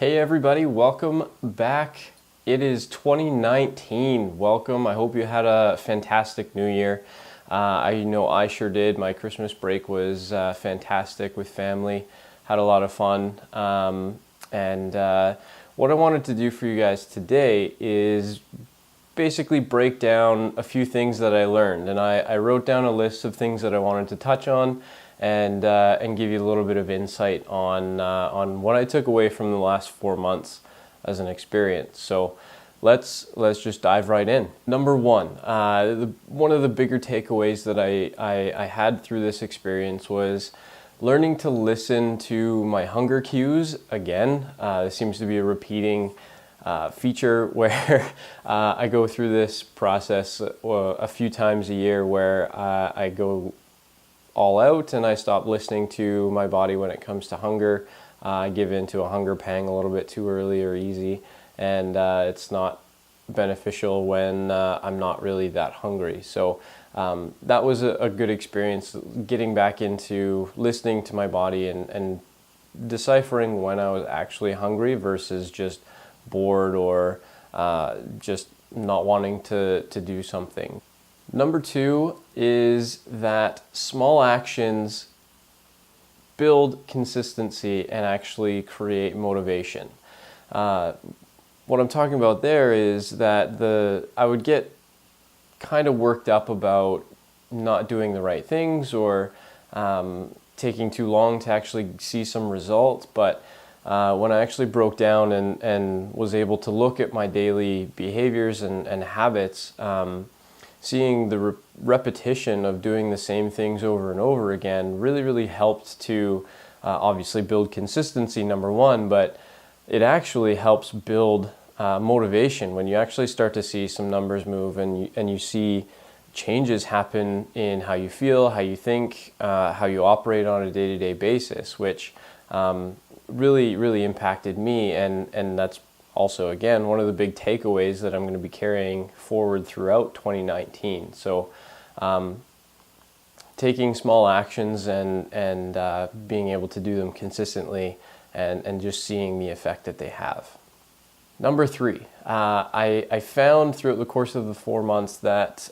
Hey everybody, welcome back. It is 2019. Welcome. I hope you had a fantastic new year. I know I sure did. My Christmas break was fantastic with family. Had a lot of fun. What I wanted to do for you guys today is basically break down a few things that I learned. And I wrote down a list of things that I wanted to touch on and give you a little bit of insight on what I took away from the last 4 months as an experience. So let's just dive right in. Number one, one of the bigger takeaways that I had through this experience was learning to listen to my hunger cues again. This seems to be a repeating feature where I go through this process a few times a year where I go all out and I stop listening to my body when it comes to hunger. I give in to a hunger pang a little bit too early or easy, and it's not beneficial when I'm not really that hungry. So that was a good experience, getting back into listening to my body and deciphering when I was actually hungry versus just bored or just not wanting to do something. Number two is that small actions build consistency and actually create motivation. What I'm talking about there is that I would get kind of worked up about not doing the right things or taking too long to actually see some results, but when I actually broke down and was able to look at my daily behaviors and habits, seeing the repetition of doing the same things over and over again really helped to obviously build consistency, number one, but it actually helps build motivation when you actually start to see some numbers move and you see changes happen in how you feel, how you think, how you operate on a day-to-day basis, which really impacted me, and that's also, again, one of the big takeaways that I'm going to be carrying forward throughout 2019. So taking small actions and being able to do them consistently and just seeing the effect that they have. Number three, I found throughout the course of the 4 months that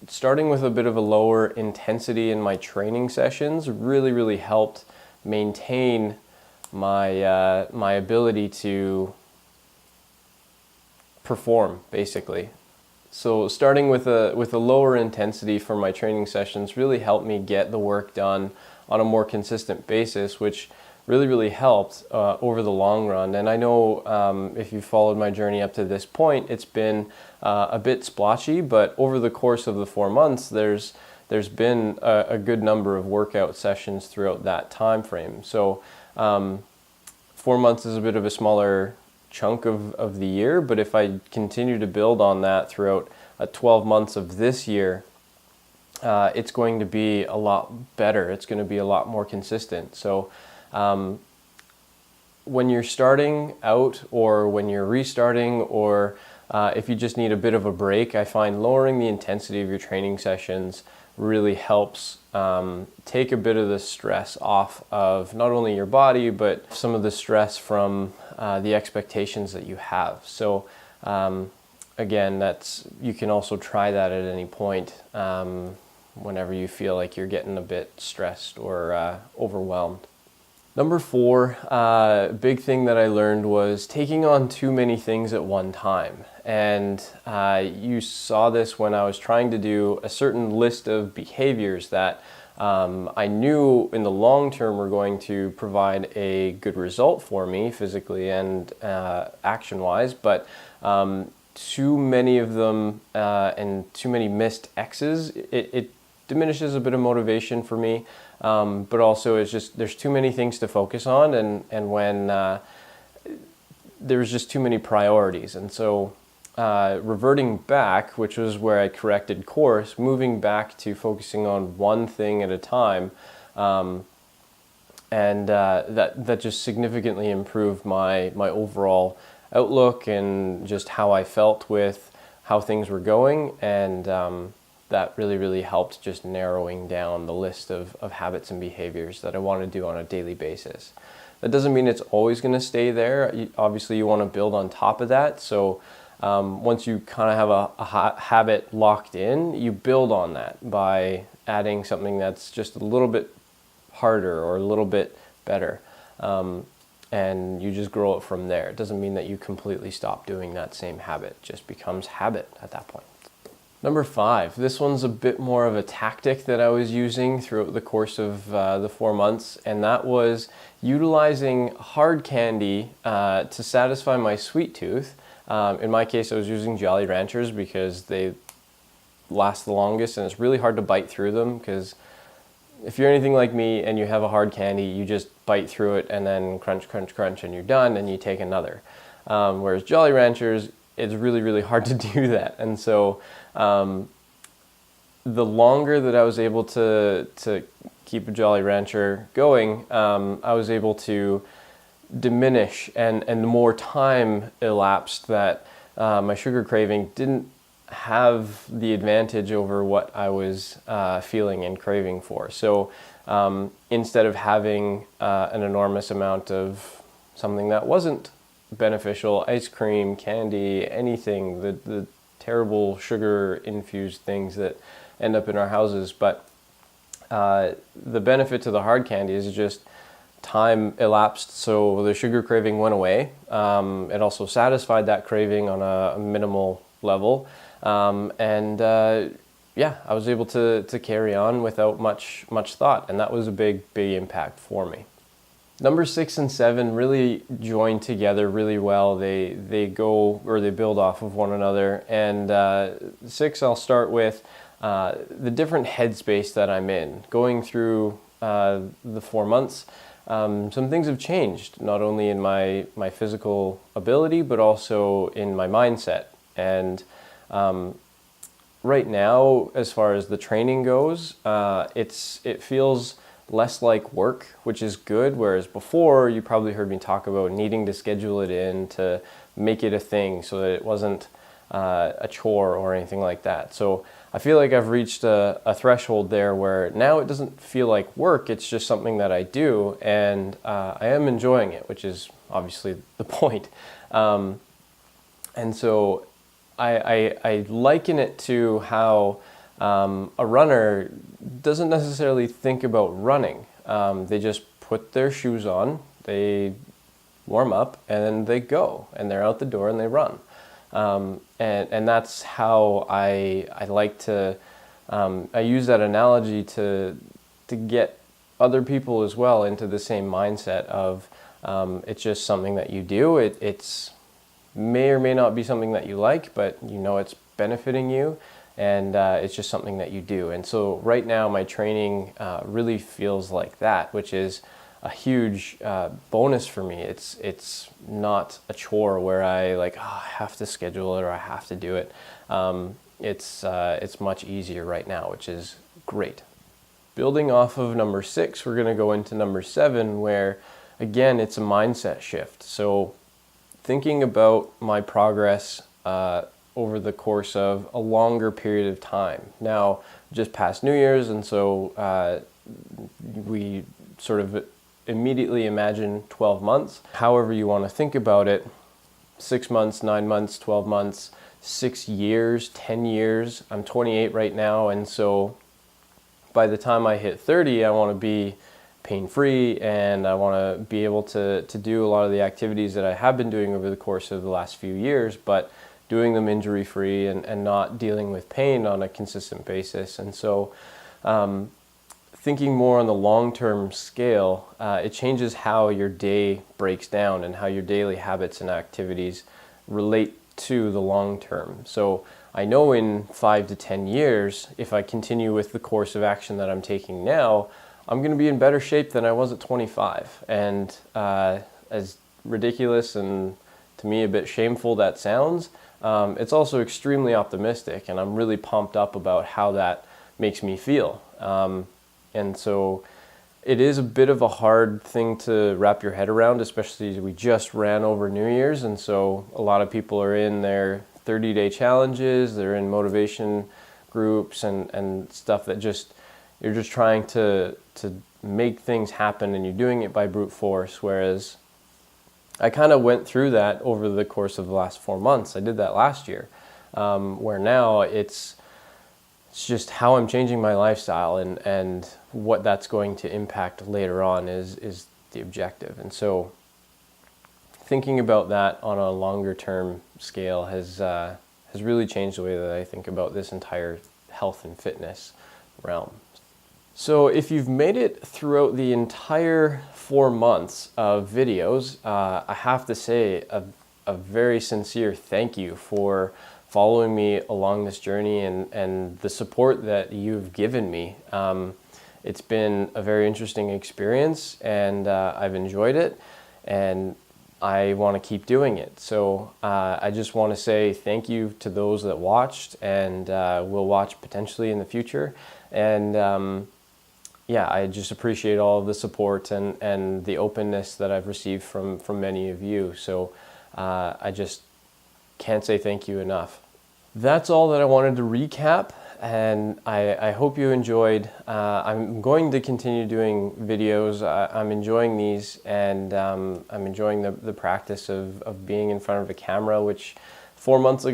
starting with a bit of a lower intensity in my training sessions really helped maintain my ability to perform, basically. So starting with a lower intensity for my training sessions really helped me get the work done on a more consistent basis, which really helped over the long run. And I know if you followed my journey up to this point, it's been a bit splotchy, but over the course of the 4 months, there's been a good number of workout sessions throughout that time frame. So 4 months is a bit of a smaller chunk of the year, but if I continue to build on that throughout 12 months of this year, it's going to be a lot better. It's going to be a lot more consistent. So when you're starting out or when you're restarting or if you just need a bit of a break, I find lowering the intensity of your training sessions really helps take a bit of the stress off of not only your body, but some of the stress from the expectations that you have. So again, you can also try that at any point whenever you feel like you're getting a bit stressed or overwhelmed. Number four, big thing that I learned was taking on too many things at one time. And you saw this when I was trying to do a certain list of behaviors that I knew in the long term were going to provide a good result for me physically and action-wise, but too many of them and too many missed X's, it diminishes a bit of motivation for me. But also it's just there's too many things to focus on, and when there's just too many priorities. And so reverting back, which was where I corrected course, moving back to focusing on one thing at a time, and that just significantly improved my overall outlook and just how I felt with how things were going, and that really helped just narrowing down the list of habits and behaviors that I want to do on a daily basis. That doesn't mean it's always going to stay there. Obviously, you want to build on top of that. So once you kind of have a habit locked in, you build on that by adding something that's just a little bit harder or a little bit better. And you just grow it from there. It doesn't mean that you completely stop doing that same habit. It just becomes habit at that point. Number 5, this one's a bit more of a tactic that I was using throughout the course of the 4 months, and that was utilizing hard candy to satisfy my sweet tooth. In my case, I was using Jolly Ranchers because they last the longest, and it's really hard to bite through them because if you're anything like me and you have a hard candy, you just bite through it and then crunch, crunch, crunch, and you're done, and you take another. Whereas Jolly Ranchers, it's really, really hard to do that. And so the longer that I was able to keep a Jolly Rancher going, I was able to diminish, and the more time elapsed that my sugar craving didn't have the advantage over what I was feeling and craving for. So instead of having an enormous amount of something that wasn't beneficial, ice cream, candy, anything, the terrible sugar infused things that end up in our houses, but the benefit to the hard candy is just time elapsed, so the sugar craving went away. It also satisfied that craving on a minimal level. Yeah, I was able to carry on without much thought, and that was a big impact for me. Number 6 and 7 really join together really well. They go, or they build off of one another. And 6, I'll start with the different headspace that I'm in. Going through the 4 months, some things have changed, not only in my physical ability, but also in my mindset. And right now, as far as the training goes, it feels less like work, which is good, whereas before you probably heard me talk about needing to schedule it in to make it a thing so that it wasn't a chore or anything like that. So I feel like I've reached a threshold there where now it doesn't feel like work, it's just something that I do, and I am enjoying it, which is obviously the point. And so I liken it to how a runner doesn't necessarily think about running. They just put their shoes on, they warm up, and then they go, and they're out the door and they run. And that's how I like to, I use that analogy to get other people as well into the same mindset of it's just something that you do. It's may or may not be something that you like, but you know it's benefiting you, and it's just something that you do. And so right now my training really feels like that, which is a huge bonus for me. It's not a chore where I like, oh, I have to schedule it or I have to do it. It's much easier right now, which is great. Building off of number 6, we're going to go into number 7, where again it's a mindset shift. So thinking about my progress over the course of a longer period of time. Now, just past New Year's, and so we sort of immediately imagine 12 months. However you want to think about it, 6 months, 9 months, 12 months, 6 years, 10 years. I'm 28 right now, and so by the time I hit 30, I want to be pain-free, and I want to be able to do a lot of the activities that I have been doing over the course of the last few years, but doing them injury-free and not dealing with pain on a consistent basis. And so thinking more on the long-term scale, it changes how your day breaks down and how your daily habits and activities relate to the long term. So I know in 5 to 10 years, if I continue with the course of action that I'm taking now, I'm going to be in better shape than I was at 25. And as ridiculous and to me a bit shameful that sounds, it's also extremely optimistic, and I'm really pumped up about how that makes me feel. And so it is a bit of a hard thing to wrap your head around, especially as we just ran over New Year's, and so a lot of people are in their 30-day challenges, they're in motivation groups and stuff that just, you're just trying to make things happen and you're doing it by brute force, whereas I kind of went through that over the course of the last 4 months. I did that last year, where now it's just how I'm changing my lifestyle, and what that's going to impact later on is the objective. And so thinking about that on a longer term scale has really changed the way that I think about this entire health and fitness realm. So if you've made it throughout the entire 4 months of videos, I have to say a very sincere thank you for following me along this journey and the support that you've given me. It's been a very interesting experience, and I've enjoyed it, and I want to keep doing it. So I just want to say thank you to those that watched and will watch potentially in the future. And yeah, I just appreciate all of the support and the openness that I've received from many of you. So I just can't say thank you enough. That's all that I wanted to recap, and I hope you enjoyed. I'm going to continue doing videos. I'm enjoying these, and I'm enjoying the practice of being in front of a camera, which 4 months ago